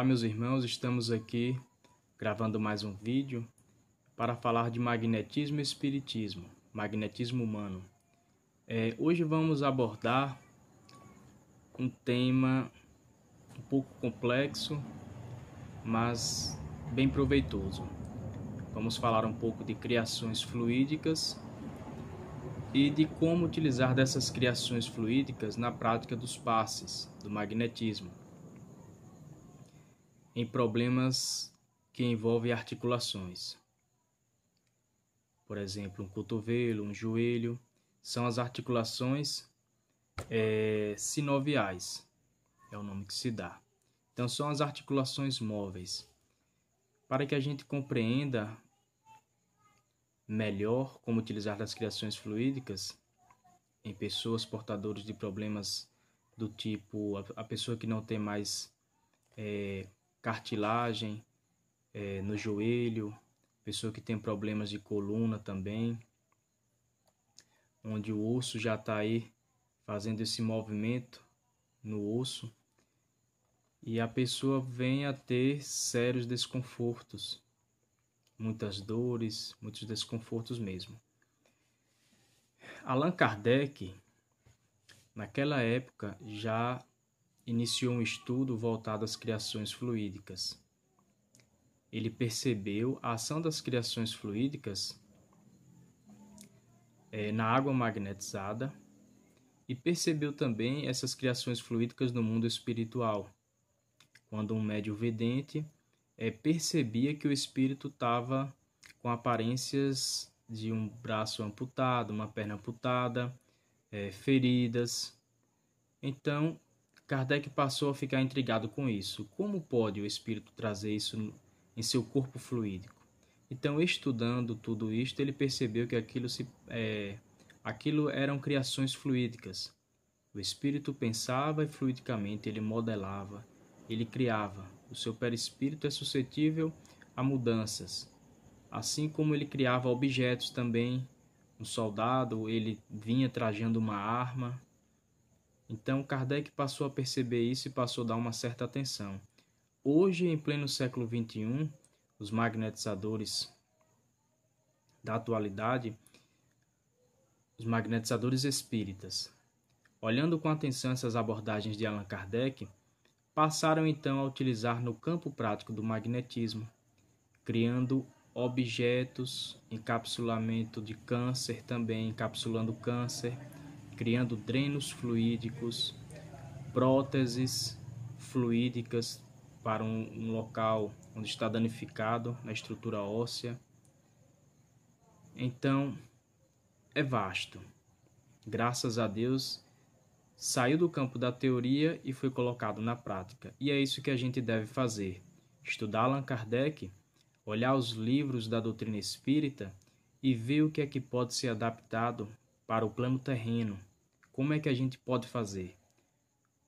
Olá, meus irmãos, estamos aqui gravando mais um vídeo para falar de magnetismo e espiritismo, magnetismo humano. Hoje vamos abordar um tema um pouco complexo, mas bem proveitoso. Vamos falar um pouco de criações fluídicas e de como utilizar dessas criações fluídicas na prática dos passes, do magnetismo, em problemas que envolvem articulações. Por exemplo, um cotovelo, um joelho, são as articulações sinoviais, é o nome que se dá. Então são as articulações móveis. Para que a gente compreenda melhor como utilizar das criações fluídicas em pessoas portadoras de problemas do tipo a pessoa que não tem mais cartilagem no joelho, pessoa que tem problemas de coluna também, onde o osso já está aí fazendo esse movimento no osso e a pessoa vem a ter sérios desconfortos, muitas dores, muitos desconfortos mesmo. Allan Kardec, naquela época, já iniciou um estudo voltado às criações fluídicas. Ele percebeu a ação das criações fluídicas na água magnetizada e percebeu também essas criações fluídicas no mundo espiritual, quando um médium vidente percebia que o espírito estava com aparências de um braço amputado, uma perna amputada, feridas. Então, Kardec passou a ficar intrigado com isso. Como pode o espírito trazer isso em seu corpo fluídico? Então, estudando tudo isto, ele percebeu que aquilo eram criações fluídicas. O espírito pensava e fluidicamente ele modelava, ele criava. O seu perispírito é suscetível a mudanças. Assim como ele criava objetos também. Um soldado, ele vinha trajando uma arma. Então, Kardec passou a perceber isso e passou a dar uma certa atenção. Hoje, em pleno século XXI, os magnetizadores da atualidade, os magnetizadores espíritas, olhando com atenção essas abordagens de Allan Kardec, passaram então a utilizar no campo prático do magnetismo, criando objetos, encapsulamento de câncer também, encapsulando câncer, criando drenos fluídicos, próteses fluídicas para um local onde está danificado na estrutura óssea. Então, é vasto. Graças a Deus, saiu do campo da teoria e foi colocado na prática. E é isso que a gente deve fazer. Estudar Allan Kardec, olhar os livros da doutrina espírita e ver o que é que pode ser adaptado para o plano terreno. Como é que a gente pode fazer?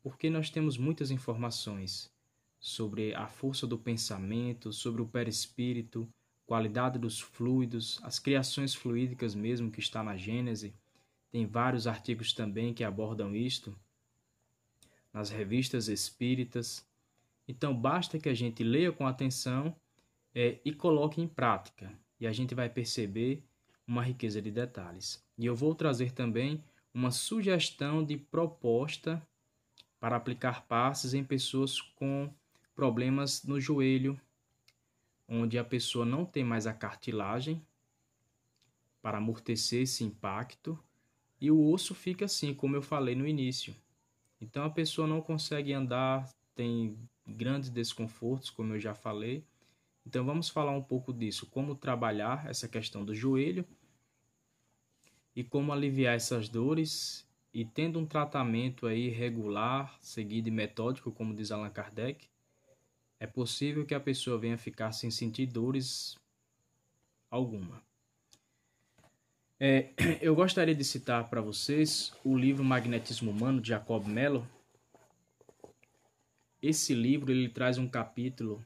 Porque nós temos muitas informações sobre a força do pensamento, sobre o perispírito, qualidade dos fluidos, as criações fluídicas mesmo que está na Gênese. Tem vários artigos também que abordam isto nas revistas espíritas. Então basta que a gente leia com atenção e coloque em prática. E a gente vai perceber uma riqueza de detalhes. E eu vou trazer também uma sugestão de proposta para aplicar passes em pessoas com problemas no joelho, onde a pessoa não tem mais a cartilagem para amortecer esse impacto e o osso fica assim, como eu falei no início. Então a pessoa não consegue andar, tem grandes desconfortos, como eu já falei. Então vamos falar um pouco disso, como trabalhar essa questão do joelho e como aliviar essas dores e tendo um tratamento aí regular, seguido e metódico, como diz Allan Kardec, é possível que a pessoa venha ficar sem sentir dores alguma. Eu gostaria de citar para vocês o livro Magnetismo Humano, de Jacob Mello. Esse livro ele traz um capítulo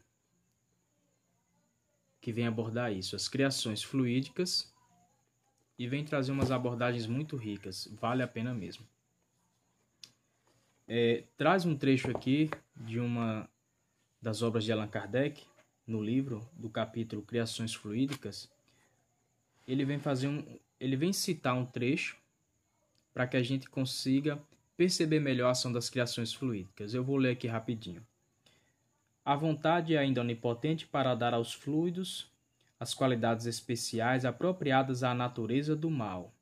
que vem abordar isso, as criações fluídicas, e vem trazer umas abordagens muito ricas, vale a pena mesmo. Traz um trecho aqui de uma das obras de Allan Kardec, no livro do capítulo Criações Fluídicas, ele vem citar um trecho para que a gente consiga perceber melhor a ação das criações fluídicas. Eu vou ler aqui rapidinho. A vontade é ainda onipotente para dar aos fluidos as qualidades especiais apropriadas à natureza do mal.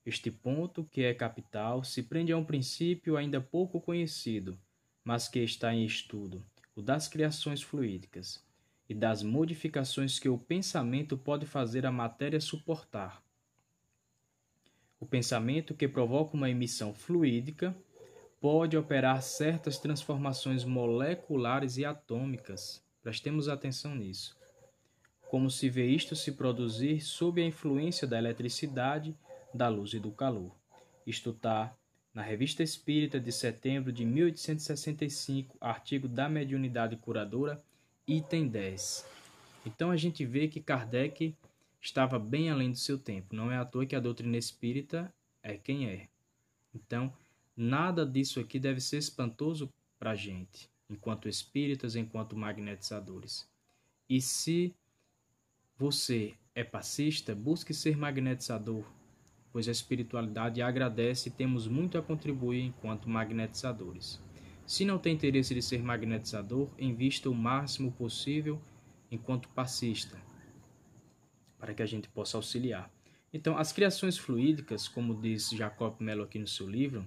Este ponto, que é capital, se prende a um princípio ainda pouco conhecido, mas que está em estudo, o das criações fluídicas, e das modificações que o pensamento pode fazer a matéria suportar. O pensamento que provoca uma emissão fluídica pode operar certas transformações moleculares e atômicas. Prestemos atenção nisso. Como se vê isto se produzir sob a influência da eletricidade, da luz e do calor. Isto está na Revista Espírita de setembro de 1865, artigo da mediunidade curadora, item 10. Então a gente vê que Kardec estava bem além do seu tempo. Não é à toa que a doutrina espírita é quem é. Então, nada disso aqui deve ser espantoso para a gente, enquanto espíritas, enquanto magnetizadores. E se você é passista, busque ser magnetizador, pois a espiritualidade agradece e temos muito a contribuir enquanto magnetizadores. Se não tem interesse de ser magnetizador, invista o máximo possível enquanto passista, para que a gente possa auxiliar. Então, as criações fluídicas, como diz Jacob Mello aqui no seu livro,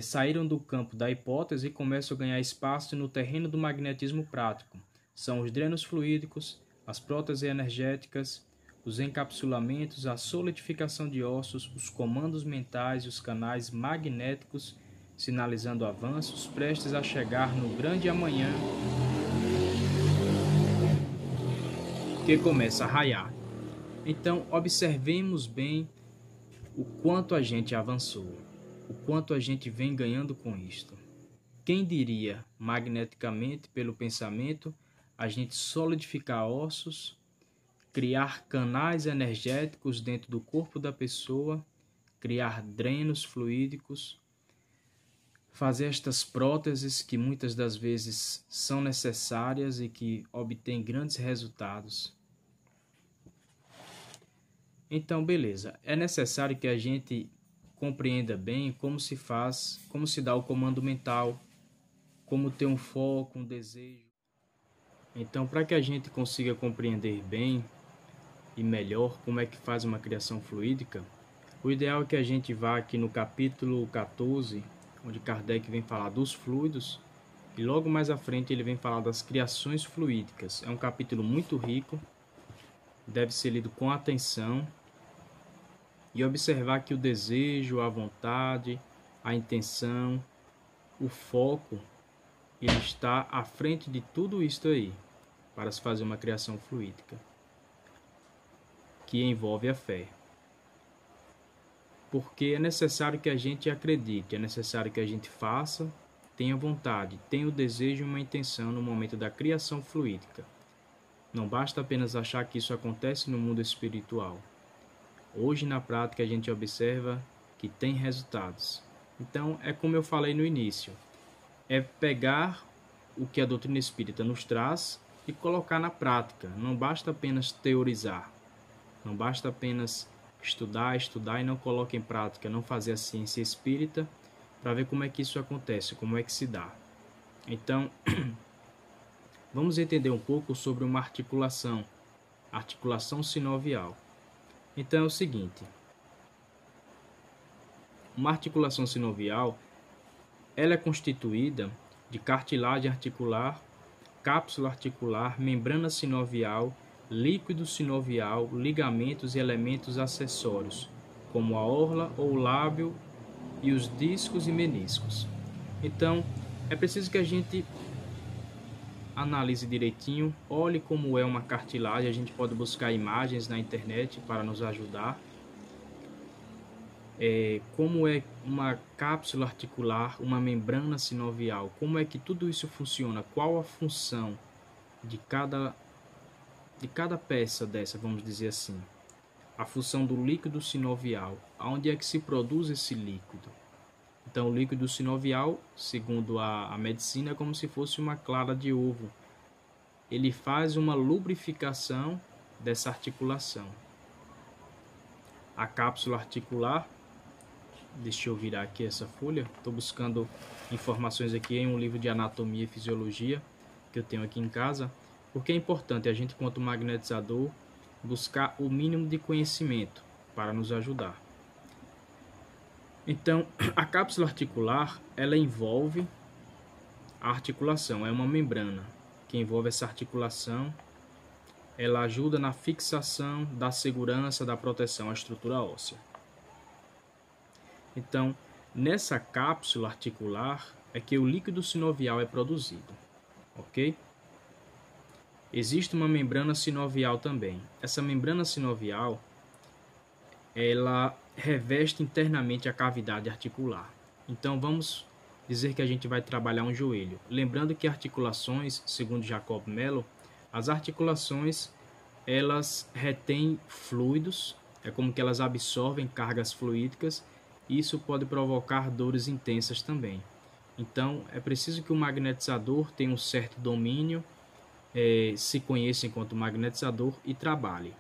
saíram do campo da hipótese e começam a ganhar espaço no terreno do magnetismo prático. São os drenos fluídicos, as próteses energéticas, os encapsulamentos, a solidificação de ossos, os comandos mentais e os canais magnéticos, sinalizando avanços prestes a chegar no grande amanhã que começa a raiar. Então, observemos bem o quanto a gente avançou, o quanto a gente vem ganhando com isto. Quem diria, magneticamente, pelo pensamento, a gente solidificar ossos, criar canais energéticos dentro do corpo da pessoa, criar drenos fluídicos, fazer estas próteses que muitas das vezes são necessárias e que obtêm grandes resultados. Então, beleza, é necessário que a gente compreenda bem como se faz, como se dá o comando mental, como ter um foco, um desejo. Então, para que a gente consiga compreender bem e melhor como é que faz uma criação fluídica, o ideal é que a gente vá aqui no capítulo 14, onde Kardec vem falar dos fluidos, e logo mais à frente ele vem falar das criações fluídicas. É um capítulo muito rico, deve ser lido com atenção e observar que o desejo, a vontade, a intenção, o foco, ele está à frente de tudo isso aí, para se fazer uma criação fluídica, que envolve a fé. Porque é necessário que a gente acredite, é necessário que a gente faça, tenha vontade, tenha o desejo e uma intenção no momento da criação fluídica. Não basta apenas achar que isso acontece no mundo espiritual. Hoje, na prática, a gente observa que tem resultados. Então, é como eu falei no início, é pegar o que a doutrina espírita nos traz e colocar na prática. Não basta apenas teorizar, não basta apenas estudar e não colocar em prática, não fazer a ciência espírita para ver como é que isso acontece, como é que se dá. Então, vamos entender um pouco sobre uma articulação sinovial. Então é o seguinte, uma articulação sinovial, ela é constituída de cartilagem articular, cápsula articular, membrana sinovial, líquido sinovial, ligamentos e elementos acessórios, como a orla ou o lábio e os discos e meniscos. Então, é preciso que a gente analise direitinho, olhe como é uma cartilagem, a gente pode buscar imagens na internet para nos ajudar. Como é uma cápsula articular, uma membrana sinovial, como é que tudo isso funciona, qual a função de cada peça dessa, vamos dizer assim. A função do líquido sinovial, onde é que se produz esse líquido. Então, o líquido sinovial, segundo a medicina, é como se fosse uma clara de ovo. Ele faz uma lubrificação dessa articulação. A cápsula articular, deixa eu virar aqui essa folha, estou buscando informações aqui em um livro de anatomia e fisiologia que eu tenho aqui em casa, porque é importante a gente, quanto magnetizador, buscar o mínimo de conhecimento para nos ajudar. Então, a cápsula articular, ela envolve a articulação, é uma membrana que envolve essa articulação. Ela ajuda na fixação, da segurança, da proteção à estrutura óssea. Então, nessa cápsula articular é que o líquido sinovial é produzido, ok? Existe uma membrana sinovial também. Essa membrana sinovial, ela reveste internamente a cavidade articular. Então, vamos dizer que a gente vai trabalhar um joelho. Lembrando que articulações, segundo Jacob Mello, as articulações, elas retêm fluidos, é como que elas absorvem cargas fluídicas, e isso pode provocar dores intensas também. Então, é preciso que o magnetizador tenha um certo domínio, se conheça enquanto magnetizador e trabalhe.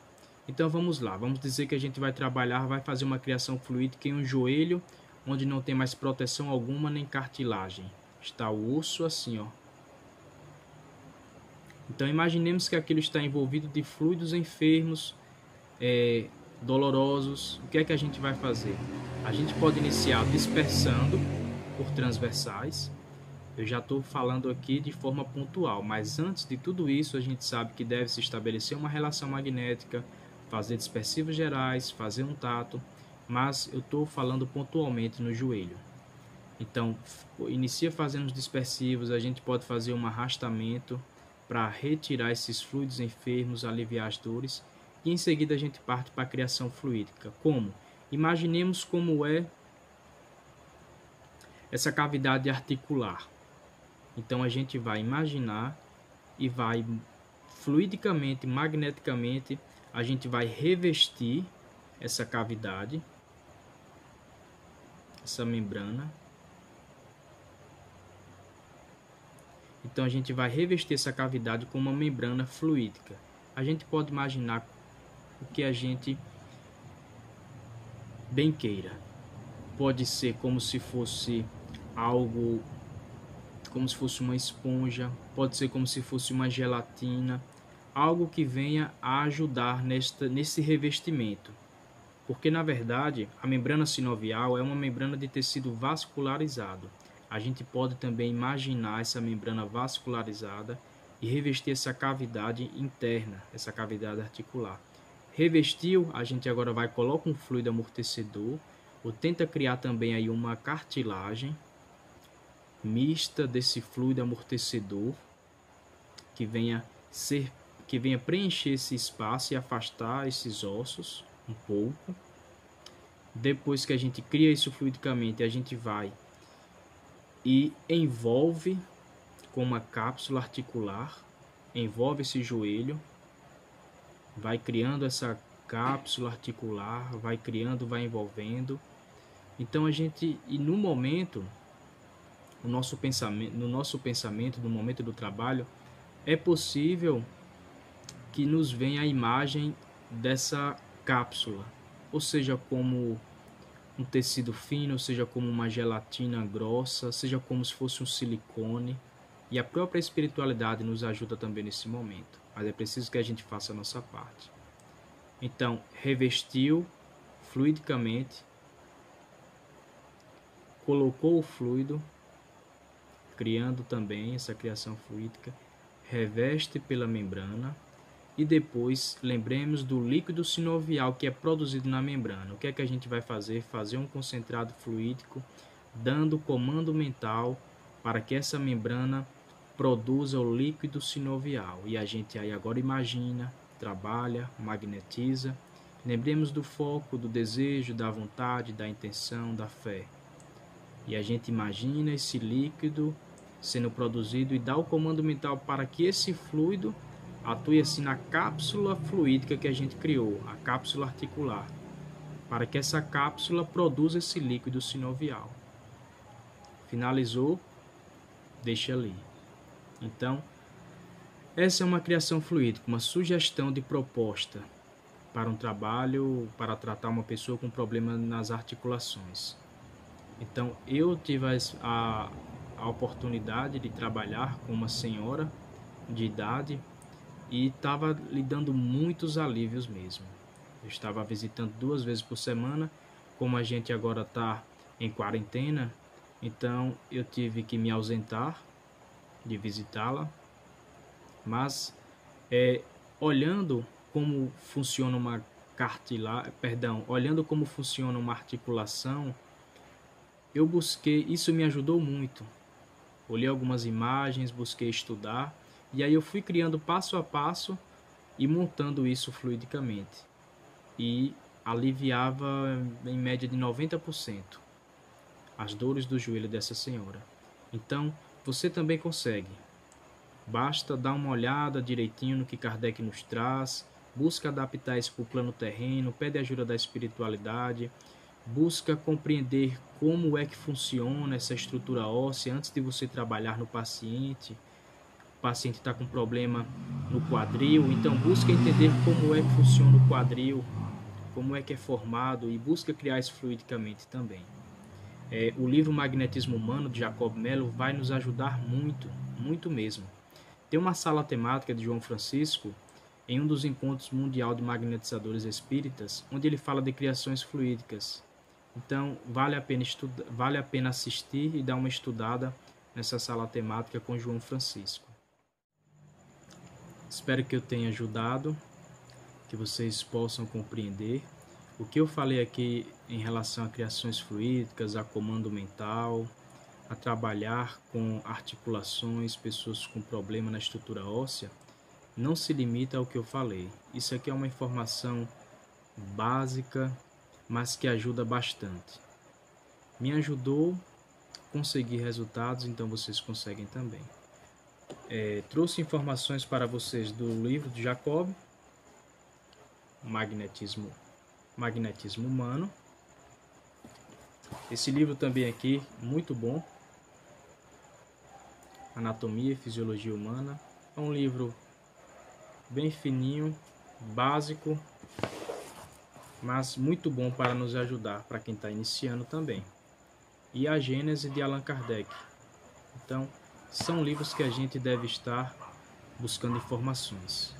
Então, vamos lá, vamos dizer que a gente vai trabalhar, vai fazer uma criação fluídica em um joelho, onde não tem mais proteção alguma nem cartilagem. Está o osso assim, ó. Então, imaginemos que aquilo está envolvido de fluidos enfermos, dolorosos. O que é que a gente vai fazer? A gente pode iniciar dispersando por transversais. Eu já estou falando aqui de forma pontual, mas antes de tudo isso, a gente sabe que deve se estabelecer uma relação magnética, fazer dispersivos gerais, fazer um tato, mas eu estou falando pontualmente no joelho. Então, inicia fazendo os dispersivos, a gente pode fazer um arrastamento para retirar esses fluidos enfermos, aliviar as dores, e em seguida a gente parte para a criação fluídica. Como? Imaginemos como é essa cavidade articular. Então a gente vai imaginar e vai fluidicamente, magneticamente, a gente vai revestir essa cavidade, essa membrana. Então a gente vai revestir essa cavidade com uma membrana fluídica. A gente pode imaginar o que a gente bem queira. Pode ser como se fosse algo, como se fosse uma esponja, pode ser como se fosse uma gelatina, algo que venha a ajudar nesse revestimento. Porque na verdade a membrana sinovial é uma membrana de tecido vascularizado. A gente pode também imaginar essa membrana vascularizada e revestir essa cavidade interna, essa cavidade articular. Revestiu, a gente agora vai colocar um fluido amortecedor, ou tenta criar também aí uma cartilagem mista desse fluido amortecedor que venha preencher esse espaço e afastar esses ossos um pouco. Depois que a gente cria isso fluidicamente, a gente vai e envolve com uma cápsula articular, envolve esse joelho, vai criando essa cápsula articular, vai criando, vai envolvendo. Então a gente, e no momento, no nosso pensamento, no momento do trabalho, é possível que nos venha a imagem dessa cápsula, ou seja, como um tecido fino, seja como uma gelatina grossa, seja como se fosse um silicone. E a própria espiritualidade nos ajuda também nesse momento, mas é preciso que a gente faça a nossa parte. Então, revestiu fluidicamente, colocou o fluido, criando também essa criação fluídica, reveste pela membrana e depois lembremos do líquido sinovial que é produzido na membrana. O que é que a gente vai fazer? Fazer um concentrado fluídico, dando comando mental para que essa membrana produza o líquido sinovial. E a gente aí agora imagina, trabalha, magnetiza. Lembremos do foco, do desejo, da vontade, da intenção, da fé. E a gente imagina esse líquido sendo produzido e dá o comando mental para que esse fluido atue assim na cápsula fluídica que a gente criou, a cápsula articular, para que essa cápsula produza esse líquido sinovial. Finalizou, deixa ali. Então, essa é uma criação fluídica, uma sugestão de proposta para um trabalho, para tratar uma pessoa com problema nas articulações. Então, eu tive a oportunidade de trabalhar com uma senhora de idade e estava lhe dando muitos alívios mesmo. Eu estava visitando 2 vezes por semana, como a gente agora está em quarentena, então eu tive que me ausentar de visitá-la, mas olhando como funciona uma olhando como funciona uma articulação, eu busquei, isso me ajudou muito. Olhei algumas imagens, busquei estudar, e aí eu fui criando passo a passo e montando isso fluidicamente. E aliviava em média de 90% as dores do joelho dessa senhora. Então, você também consegue. Basta dar uma olhada direitinho no que Kardec nos traz, busca adaptar isso para o plano terreno, pede ajuda da espiritualidade, busca compreender como é que funciona essa estrutura óssea antes de você trabalhar no paciente. O paciente está com problema no quadril, então busca entender como é que funciona o quadril, como é que é formado, e busca criar isso fluidicamente também. O livro Magnetismo Humano, de Jacob Mello, vai nos ajudar muito, muito mesmo. Tem uma sala temática de João Francisco, em um dos encontros mundial de magnetizadores espíritas, onde ele fala de criações fluídicas. Então, vale a pena assistir e dar uma estudada nessa sala temática com João Francisco. Espero que eu tenha ajudado, que vocês possam compreender. O que eu falei aqui em relação a criações fluídicas, a comando mental, a trabalhar com articulações, pessoas com problema na estrutura óssea, não se limita ao que eu falei. Isso aqui é uma informação básica, mas que ajuda bastante. Me ajudou a conseguir resultados, então vocês conseguem também. Trouxe informações para vocês do livro de Jacob, Magnetismo Humano. Esse livro também aqui, muito bom. Anatomia e Fisiologia Humana. É um livro bem fininho, básico, mas muito bom para nos ajudar, para quem está iniciando também. E a Gênese de Allan Kardec. Então, são livros que a gente deve estar buscando informações.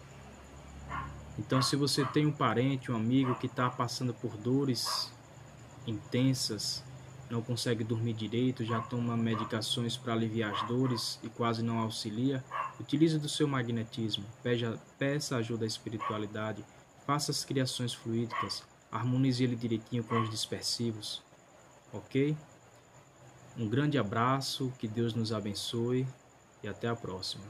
Então, se você tem um parente, um amigo que está passando por dores intensas, não consegue dormir direito, já toma medicações para aliviar as dores e quase não auxilia, utilize do seu magnetismo, peça ajuda à espiritualidade, faça as criações fluídicas, harmonize ele direitinho com os dispersivos, ok? Um grande abraço, que Deus nos abençoe e até a próxima.